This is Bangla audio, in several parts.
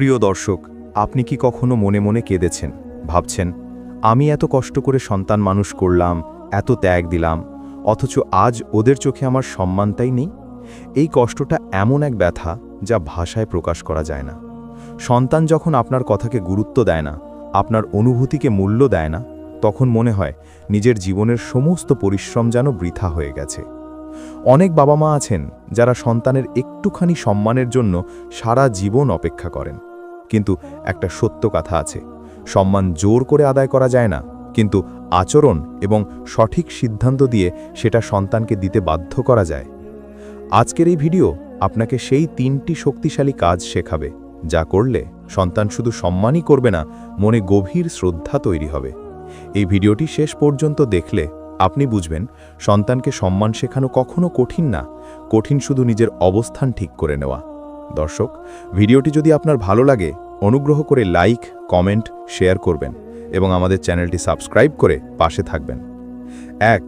প্রিয় দর্শক, আপনি কি কখনো মনে মনে কেঁদেছেন, ভাবছেন আমি এত কষ্ট করে সন্তান মানুষ করলাম, এত ত্যাগ দিলাম, অথচ আজ ওদের চোখে আমার সম্মানটাই নেই? এই কষ্টটা এমন এক ব্যথা যা ভাষায় প্রকাশ করা যায় না। সন্তান যখন আপনার কথাকে গুরুত্ব দেয় না, আপনার অনুভূতিকে মূল্য দেয় না, তখন মনে হয় নিজের জীবনের সমস্ত পরিশ্রম যেন বৃথা হয়ে গেছে। অনেক বাবা মা আছেন যারা সন্তানের একটুখানি সম্মানের জন্য সারা জীবন অপেক্ষা করেন। কিন্তু একটা সত্য কথা আছে, সম্মান জোর করে আদায় করা যায় না, কিন্তু আচরণ এবং সঠিক সিদ্ধান্ত দিয়ে সেটা সন্তানকে দিতে বাধ্য করা যায়। আজকের এই ভিডিও আপনাকে সেই 3টি শক্তিশালী কাজ শেখাবে, যা করলে সন্তান শুধু সম্মানই করবে না, মনে গভীর শ্রদ্ধা তৈরি হবে। এই ভিডিওটি শেষ পর্যন্ত দেখলে আপনি বুঝবেন সন্তানকে সম্মান শেখানো কখনো কঠিন না, কঠিন শুধু নিজের অবস্থান ঠিক করে নেওয়া। দর্শক, ভিডিওটি যদি আপনার ভালো লাগে, অনুগ্রহ করে লাইক, কমেন্ট, শেয়ার করবেন এবং আমাদের চ্যানেলটি সাবস্ক্রাইব করে পাশে থাকবেন। 1.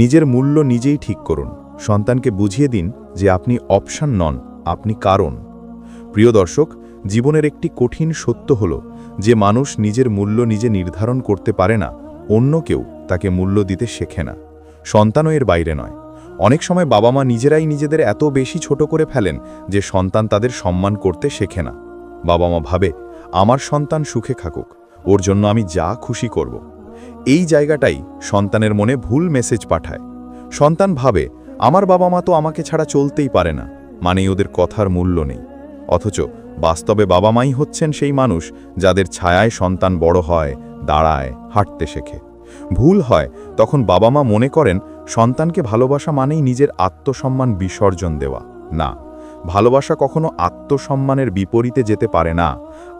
নিজের মূল্য নিজেই ঠিক করুন। সন্তানকে বুঝিয়ে দিন যে আপনি অপশন নন, আপনি কারণ। প্রিয় দর্শক, জীবনের একটি কঠিন সত্য হল যে মানুষ নিজের মূল্য নিজে নির্ধারণ করতে পারে না, অন্য কেউ তাকে মূল্য দিতে শেখে না। সন্তানও এর বাইরে নয়। অনেক সময় বাবা মা নিজেরাই নিজেদের এত বেশি ছোট করে ফেলেন যে সন্তান তাদের সম্মান করতে শেখে না। বাবা মা ভাবে আমার সন্তান সুখে থাকুক, ওর জন্য আমি যা খুশি করব। এই জায়গাটাই সন্তানের মনে ভুল মেসেজ পাঠায়। সন্তান ভাবে আমার বাবা মা তো আমাকে ছাড়া চলতেই পারে না, মানে ওদের কথার মূল্য নেই। অথচ বাস্তবে বাবা মাই হচ্ছেন সেই মানুষ যাদের ছায়ায় সন্তান বড় হয়, দাঁড়ায়, হাঁটতে শেখে। ভুল হয় তখন বাবা মা মনে করেন সন্তানকে ভালোবাসা মানেই নিজের আত্মসম্মান বিসর্জন দেওয়া। না, ভালোবাসা কখনো আত্মসম্মানের বিপরীতে যেতে পারে না।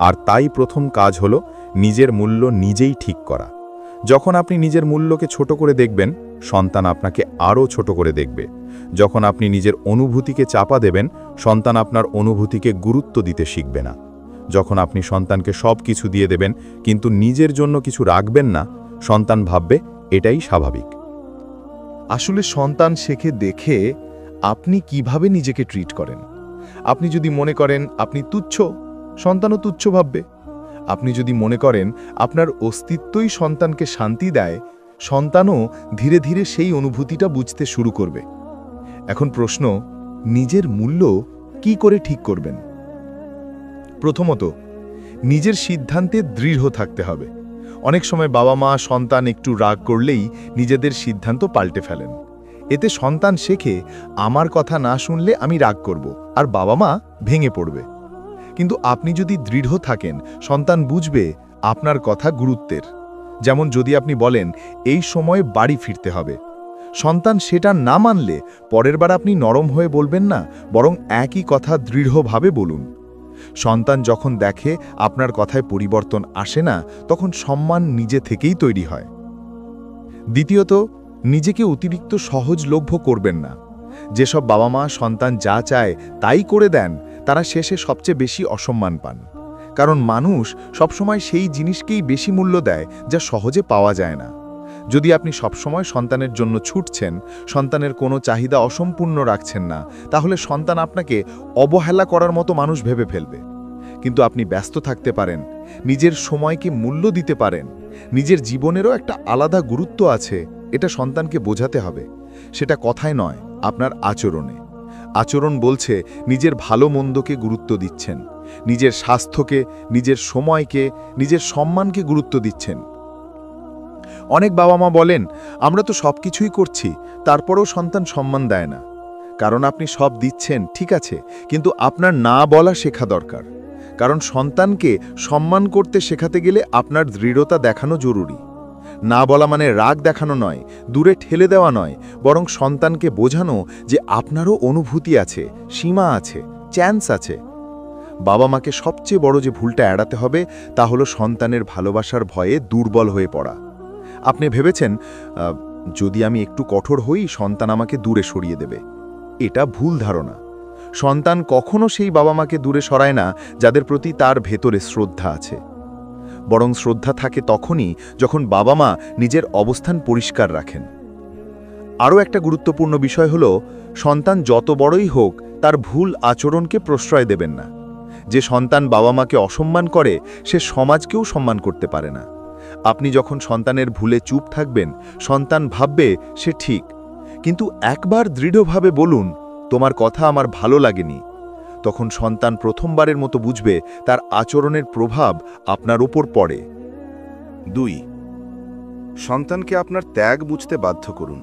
আর তাই প্রথম কাজ হলো নিজের মূল্য নিজেই ঠিক করা। যখন আপনি নিজের মূল্যকে ছোট করে দেখবেন, সন্তান আপনাকে আরও ছোট করে দেখবে। যখন আপনি নিজের অনুভূতিকে চাপা দেবেন, সন্তান আপনার অনুভূতিকে গুরুত্ব দিতে শিখবে না। যখন আপনি সন্তানকে সব কিছু দিয়ে দেবেন কিন্তু নিজের জন্য কিছু রাখবেন না, সন্তান ভাববে এটাই স্বাভাবিক। আসলে সন্তান শেখে দেখে আপনি কিভাবে নিজেকে ট্রিট করেন। আপনি যদি মনে করেন আপনি তুচ্ছ, সন্তানও তুচ্ছ ভাববে। আপনি যদি মনে করেন আপনার অস্তিত্বই সন্তানকে শান্তি দেয়, সন্তানও ধীরে ধীরে সেই অনুভূতিটা বুঝতে শুরু করবে। এখন প্রশ্ন, নিজের মূল্য কি করে ঠিক করবেন? প্রথমত, নিজের সিদ্ধান্তে দৃঢ় থাকতে হবে। অনেক সময় বাবা মা সন্তান একটু রাগ করলেই নিজেদের সিদ্ধান্ত পাল্টে ফেলেন। এতে সন্তান শেখে আমার কথা না শুনলে আমি রাগ করব, আর বাবা মা ভেঙে পড়বে। কিন্তু আপনি যদি দৃঢ় থাকেন, সন্তান বুঝবে আপনার কথা গুরুত্বের। যেমন যদি আপনি বলেন এই সময়ে বাড়ি ফিরতে হবে, সন্তান সেটা না মানলে পরের বার আপনি নরম হয়ে বলবেন না, বরং একই কথা দৃঢ়ভাবে বলুন। সন্তান যখন দেখে আপনার কথায় পরিবর্তন আসে না, তখন সম্মান নিজে থেকেই তৈরি হয়। দ্বিতীয়ত, নিজেকে অতিরিক্ত সহজলভ্য করবেন না। যেসব বাবা মা সন্তান যা চায় তাই করে দেন, তারা শেষে সবচেয়ে বেশি অসম্মান পান। কারণ মানুষ সবসময় সেই জিনিসকেই বেশি মূল্য দেয় যা সহজে পাওয়া যায় না। যদি আপনি সবসময় সন্তানের জন্য ছুটছেন, সন্তানের কোনো চাহিদা অসম্পূর্ণ রাখছেন না, তাহলে সন্তান আপনাকে অবহেলা করার মতো মানুষ ভেবে ফেলবে। কিন্তু আপনি ব্যস্ত থাকতে পারেন, নিজের সময়কে মূল্য দিতে পারেন, নিজের জীবনেরও একটা আলাদা গুরুত্ব আছে, এটা সন্তানকে বোঝাতে হবে। সেটা কথায় নয়, আপনার আচরণে। আচরণ বলছে নিজের ভালো মন্দকে গুরুত্ব দিচ্ছেন, নিজের স্বাস্থ্যকে, নিজের সময়কে, নিজের সম্মানকে গুরুত্ব দিচ্ছেন। অনেক বাবা মা বলেন আমরা তো সব কিছুই করছি, তারপরেও সন্তান সম্মান দেয় না। কারণ আপনি সব দিচ্ছেন ঠিক আছে, কিন্তু আপনার না বলা শেখা দরকার। কারণ সন্তানকে সম্মান করতে শেখাতে গেলে আপনার দৃঢ়তা দেখানো জরুরি। না বলা মানে রাগ দেখানো নয়, দূরে ঠেলে দেওয়া নয়, বরং সন্তানকে বোঝানো যে আপনারও অনুভূতি আছে, সীমা আছে, চ্যান্স আছে। বাবা মাকে সবচেয়ে বড় যে ভুলটা এড়াতে হবে তা হলো সন্তানের ভালোবাসার ভয়ে দুর্বল হয়ে পড়া। আপনি ভেবেছেন যদি আমি একটু কঠোর হই সন্তান আমাকে দূরে সরিয়ে দেবে। এটা ভুল ধারণা। সন্তান কখনো সেই বাবা মাকে দূরে সরায় না যাদের প্রতি তার ভেতরে শ্রদ্ধা আছে। বরং শ্রদ্ধা থাকে তখনই যখন বাবা মা নিজের অবস্থান পরিষ্কার রাখেন। আরও একটা গুরুত্বপূর্ণ বিষয় হলো সন্তান যত বড়ই হোক তার ভুল আচরণকে প্রশ্রয় দেবেন না। যে সন্তান বাবা মাকে অসম্মান করে সে সমাজকেও সম্মান করতে পারে না। আপনি যখন সন্তানের ভুলে চুপ থাকবেন, সন্তান ভাববে সে ঠিক, কিন্তু একবার দৃঢ়ভাবে বলুন, তোমার কথা আমার ভালো লাগেনি। তখন সন্তান প্রথমবারের মতো বুঝবে তার আচরণের প্রভাব আপনার ওপর পড়ে। 2. সন্তানকে আপনার ত্যাগ বুঝতে বাধ্য করুন,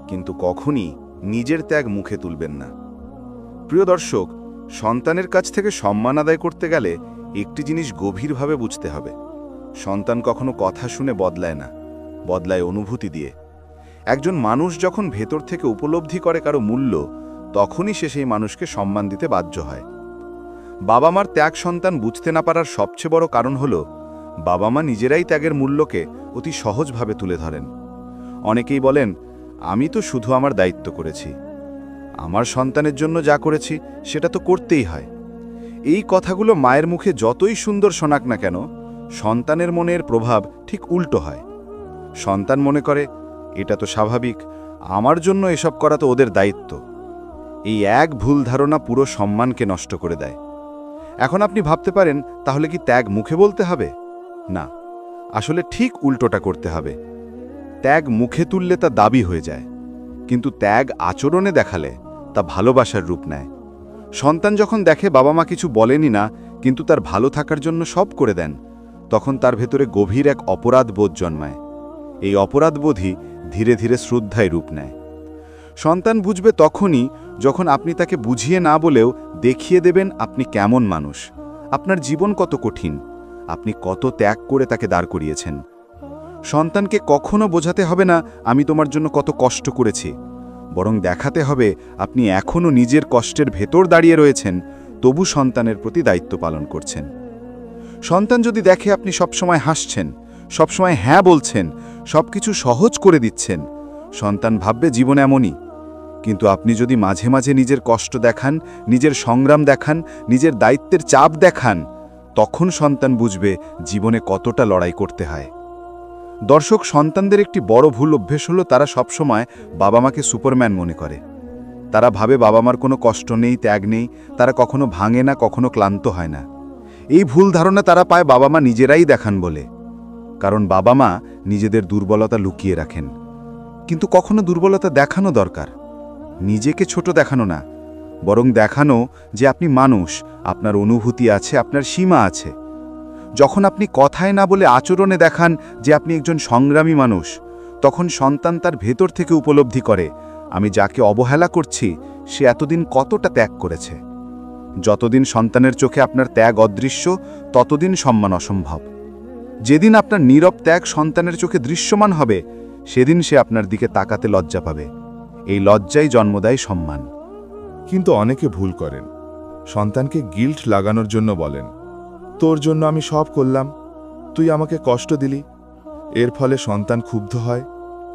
কিন্তু কখনই নিজের ত্যাগ মুখে তুলবেন না। প্রিয় দর্শক, সন্তানের কাছ থেকে সম্মান আদায় করতে গেলে একটি জিনিস গভীরভাবে বুঝতে হবে। সন্তান কখনো কথা শুনে বদলায় না, বদলায় অনুভূতি দিয়ে। একজন মানুষ যখন ভেতর থেকে উপলব্ধি করে কারো মূল্য, তখনই সে সেই মানুষকে সম্মান দিতে বাধ্য হয়। বাবা মার ত্যাগ সন্তান বুঝতে না পারার সবচেয়ে বড় কারণ হল বাবা মা নিজেরাই ত্যাগের মূল্যকে অতি সহজভাবে তুলে ধরেন। অনেকেই বলেন, আমি তো শুধু আমার দায়িত্ব করেছি, আমার সন্তানের জন্য যা করেছি সেটা তো করতেই হয়। এই কথাগুলো মায়ের মুখে যতই সুন্দর শোনাক না কেন, সন্তানের মনের প্রভাব ঠিক উল্টো হয়। সন্তান মনে করে, এটা তো স্বাভাবিক, আমার জন্য এসব করা তো ওদের দায়িত্ব। এই এক ভুল ধারণা পুরো সম্মানকে নষ্ট করে দেয়। এখন আপনি ভাবতে পারেন, তাহলে কি ত্যাগ মুখে বলতে হবে? না, আসলে ঠিক উল্টোটা করতে হবে। ত্যাগ মুখে তুললে তা দাবি হয়ে যায়, কিন্তু ত্যাগ আচরণে দেখালে তা ভালোবাসার রূপ নেয়। সন্তান যখন দেখে বাবা মা কিছু বলেনি না, কিন্তু তার ভালো থাকার জন্য সব করে দেন, তখন তার ভেতরে গভীর এক অপরাধ বোধ জন্মায়। এই অপরাধবোধই ধীরে ধীরে শ্রদ্ধায় রূপ নেয়। সন্তান বুঝবে তখনই যখন আপনি তাকে বুঝিয়ে না বলেও দেখিয়ে দেবেন আপনি কেমন মানুষ, আপনার জীবন কত কঠিন, আপনি কত ত্যাগ করে তাকে দাঁড় করিয়েছেন। সন্তানকে কখনো বোঝাতে হবে না আমি তোমার জন্য কত কষ্ট করেছি, বরং দেখাতে হবে আপনি এখনও নিজের কষ্টের ভেতর দাঁড়িয়ে রয়েছেন, তবু সন্তানের প্রতি দায়িত্ব পালন করছেন। সন্তান যদি দেখে আপনি সবসময় হাসছেন, সবসময় হ্যাঁ বলছেন, সবকিছু সহজ করে দিচ্ছেন, সন্তান ভাববে জীবন এমনই। কিন্তু আপনি যদি মাঝে মাঝে নিজের কষ্ট দেখান, নিজের সংগ্রাম দেখান, নিজের দায়িত্বের চাপ দেখান, তখন সন্তান বুঝবে জীবনে কতটা লড়াই করতে হয়। দর্শক, সন্তানদের একটি বড় ভুল অভ্যেস হলো তারা সবসময় বাবা মাকে সুপারম্যান মনে করে। তারা ভাবে বাবা মার কোনো কষ্ট নেই, ত্যাগ নেই, তারা কখনো ভাঙে না, কখনো ক্লান্ত হয় না। এই ভুল ধারণা তারা পায় বাবা মা নিজেরাই দেখান বলে, কারণ বাবা মা নিজেদের দুর্বলতা লুকিয়ে রাখেন। কিন্তু কখনো দুর্বলতা দেখানো দরকার, নিজেকে ছোট দেখানো না, বরং দেখানো যে আপনি মানুষ, আপনার অনুভূতি আছে, আপনার সীমা আছে। যখন আপনি কথায় না বলে আচরণে দেখান যে আপনি একজন সংগ্রামী মানুষ, তখন সন্তান তার ভেতর থেকে উপলব্ধি করে আমি যাকে অবহেলা করছি সে এতদিন কতটা ত্যাগ করেছে। যতদিন সন্তানের চোখে আপনার ত্যাগ অদৃশ্য, ততদিন সম্মান অসম্ভব। যেদিন আপনার নীরব ত্যাগ সন্তানের চোখে দৃশ্যমান হবে, সেদিন সে আপনার দিকে তাকাতে লজ্জা পাবে। এই লজ্জাই জন্ম দেয় সম্মান। কিন্তু অনেকে ভুল করেন, সন্তানকে গিল্ট লাগানোর জন্য বলেন, তোর জন্য আমি সব করলাম, তুই আমাকে কষ্ট দিলি। এর ফলে সন্তান ক্ষুব্ধ হয়,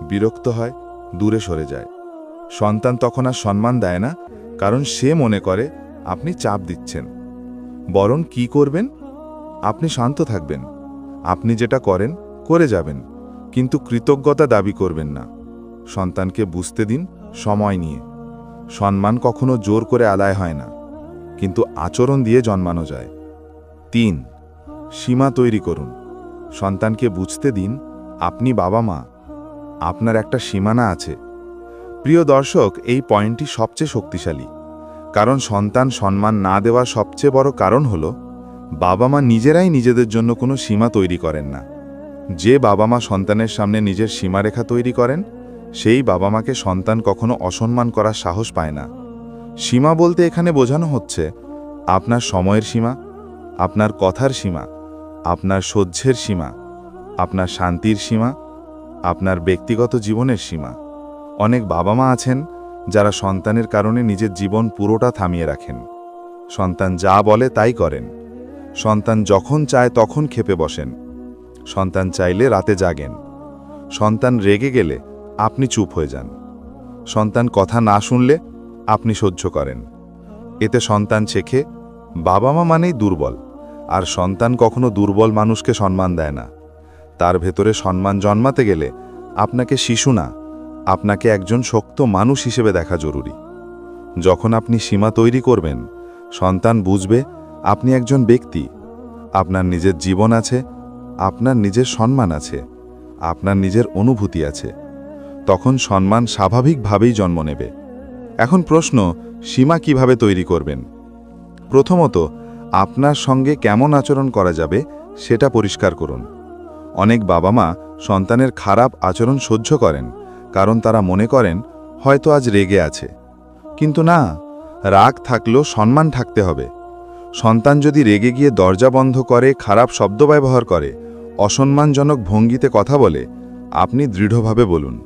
বিরক্ত হয়, দূরে সরে যায়। সন্তান তখন আর সম্মান দেয় না, কারণ সে মনে করে আপনি চাপ দিচ্ছেন। বরং কি করবেন? আপনি শান্ত থাকবেন, আপনি যেটা করেন করে যাবেন, কিন্তু কৃতজ্ঞতা দাবি করবেন না। সন্তানকে বুঝতে দিন সময় নিয়ে। সম্মান কখনো জোর করে আদায় হয় না, কিন্তু আচরণ দিয়ে জন্মানো যায়। 3. সীমা তৈরি করুন। সন্তানকে বুঝতে দিন আপনি বাবা মা, আপনার একটা সীমানা আছে। প্রিয় দর্শক, এই পয়েন্টটি সবচেয়ে শক্তিশালী, কারণ সন্তান সম্মান না দেওয়ার সবচেয়ে বড় কারণ হল বাবা মা নিজেরাই নিজেদের জন্য কোনো সীমা তৈরি করেন না। যে বাবা মা সন্তানের সামনে নিজের সীমারেখা তৈরি করেন, সেই বাবা মাকে সন্তান কখনো অসম্মান করার সাহস পায় না। সীমা বলতে এখানে বোঝানো হচ্ছে আপনার সময়ের সীমা, আপনার কথার সীমা, আপনার সহ্যের সীমা, আপনার শান্তির সীমা, আপনার ব্যক্তিগত জীবনের সীমা। অনেক বাবা মা আছেন যারা সন্তানের কারণে নিজের জীবন পুরোটা থামিয়ে রাখেন। সন্তান যা বলে তাই করেন। সন্তান যখন চায় তখন খেপে বসেন। সন্তান চাইলে রাতে জাগেন। সন্তান রেগে গেলে আপনি চুপ হয়ে যান। সন্তান কথা না শুনলে আপনি সহ্য করেন। এতে সন্তান শেখে বাবা মা মানেই দুর্বল, আর সন্তান কখনো দুর্বল মানুষকে সম্মান দেয় না। তার ভেতরে সম্মান জন্মাতে গেলে আপনাকে শিশু না, আপনাকে একজন শক্ত মানুষ হিসেবে দেখা জরুরি। যখন আপনি সীমা তৈরি করবেন, সন্তান বুঝবে আপনি একজন ব্যক্তি, আপনার নিজের জীবন আছে, আপনার নিজের সম্মান আছে, আপনার নিজের অনুভূতি আছে। তখন সম্মান স্বাভাবিকভাবেই জন্ম নেবে। এখন প্রশ্ন, সীমা কিভাবে তৈরি করবেন? প্রথমত, আপনার সঙ্গে কেমন আচরণ করা যাবে সেটা পরিষ্কার করুন। অনেক বাবা মা সন্তানের খারাপ আচরণ সহ্য করেন, কারণ তারা মনে করেন হয়তো আজ রেগে আছে। কিন্তু না, রাগ থাকলেও সম্মান থাকতে হবে। সন্তান যদি রেগে গিয়ে দরজা বন্ধ করে, খারাপ শব্দ ব্যবহার করে, অসম্মানজনক ভঙ্গিতে কথা বলে, আপনি দৃঢ়ভাবে বলুন,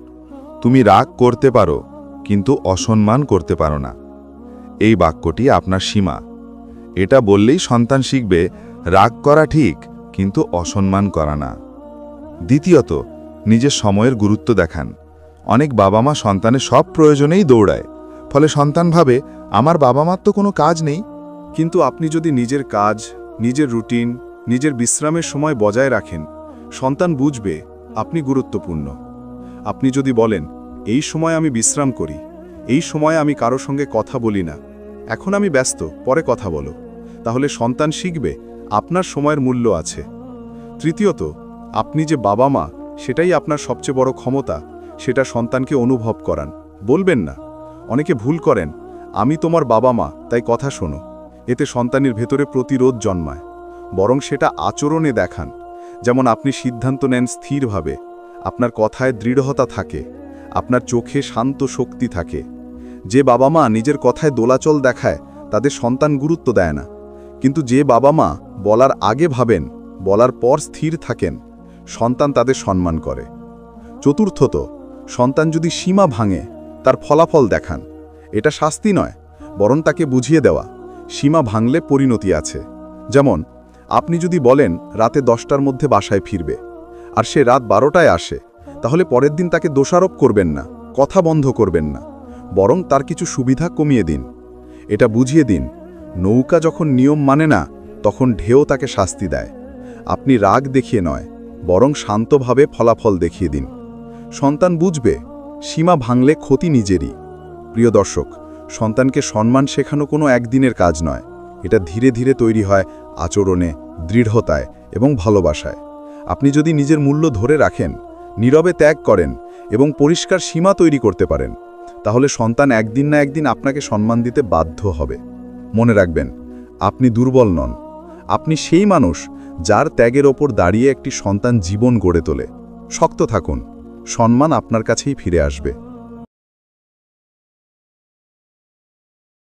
তুমি রাগ করতে পারো, কিন্তু অসম্মান করতে পারো না। এই বাক্যটি আপনার সীমা। এটা বললেই সন্তান শিখবে রাগ করা ঠিক, কিন্তু অসম্মান করা না। দ্বিতীয়ত, নিজের সময়ের গুরুত্ব দেখান। অনেক বাবা মা সন্তানের সব প্রয়োজনেই দৌড়ায়, ফলে সন্তান ভাবে আমার বাবা মার তো কোনো কাজ নেই। কিন্তু আপনি যদি নিজের কাজ, নিজের রুটিন, নিজের বিশ্রামের সময় বজায় রাখেন, সন্তান বুঝবে আপনি গুরুত্বপূর্ণ। আপনি যদি বলেন, এই সময় আমি বিশ্রাম করি, এই সময় আমি কারো সঙ্গে কথা বলি না, এখন আমি ব্যস্ত, পরে কথা বলো, তাহলে সন্তান শিখবে আপনার সময়ের মূল্য আছে। তৃতীয়ত, আপনি যে বাবা মা, সেটাই আপনার সবচেয়ে বড় ক্ষমতা, সেটা সন্তানকে অনুভব করান। বলবেন না, অনেকে ভুল করেন, আমি তোমার বাবা মা, তাই কথা শোনো। এতে সন্তানের ভেতরে প্রতিরোধ জন্মায়। বরং সেটা আচরণে দেখান। যেমন আপনি সিদ্ধান্ত নেন স্থিরভাবে, আপনার কথায় দৃঢ়তা থাকে, আপনার চোখে শান্ত শক্তি থাকে। যে বাবা মা নিজের কথায় দোলাচল দেখায়, তাদের সন্তান গুরুত্ব দেয় না। কিন্তু যে বাবা মা বলার আগে ভাবেন, বলার পর স্থির থাকেন, সন্তান তাদের সম্মান করে। চতুর্থত, সন্তান যদি সীমা ভাঙে, তার ফলাফল দেখান। এটা শাস্তি নয়, বরং তাকে বুঝিয়ে দেওয়া সীমা ভাঙলে পরিণতি আছে। যেমন আপনি যদি বলেন রাতে 10টার মধ্যে বাসায় ফিরবে, আর সে রাত 12টায় আসে, তাহলে পরের দিন তাকে দোষারোপ করবেন না, কথা বন্ধ করবেন না, বরং তার কিছু সুবিধা কমিয়ে দিন। এটা বুঝিয়ে দিন, নৌকা যখন নিয়ম মানে না, তখন ঢেউ তাকে শাস্তি দেয়। আপনি রাগ দেখিয়ে নয়, বরং শান্তভাবে ফলাফল দেখিয়ে দিন। সন্তান বুঝবে সীমা ভাঙলে ক্ষতি নিজেরই। প্রিয় দর্শক, সন্তানকে সম্মান শেখানো কোনো একদিনের কাজ নয়। এটা ধীরে ধীরে তৈরি হয় আচরণে, দৃঢ়তায় এবং ভালোবাসায়। আপনি যদি নিজের মূল্য ধরে রাখেন, নীরবে ত্যাগ করেন এবং পরিষ্কার সীমা তৈরি করতে পারেন, তাহলে সন্তান একদিন না একদিন আপনাকে সম্মান দিতে বাধ্য হবে। মনে রাখবেন, আপনি দুর্বল নন, আপনি সেই মানুষ যার ত্যাগের ওপর দাঁড়িয়ে একটি সন্তান জীবন গড়ে তোলে। শক্ত থাকুন, সম্মান আপনার কাছেই ফিরে আসবে।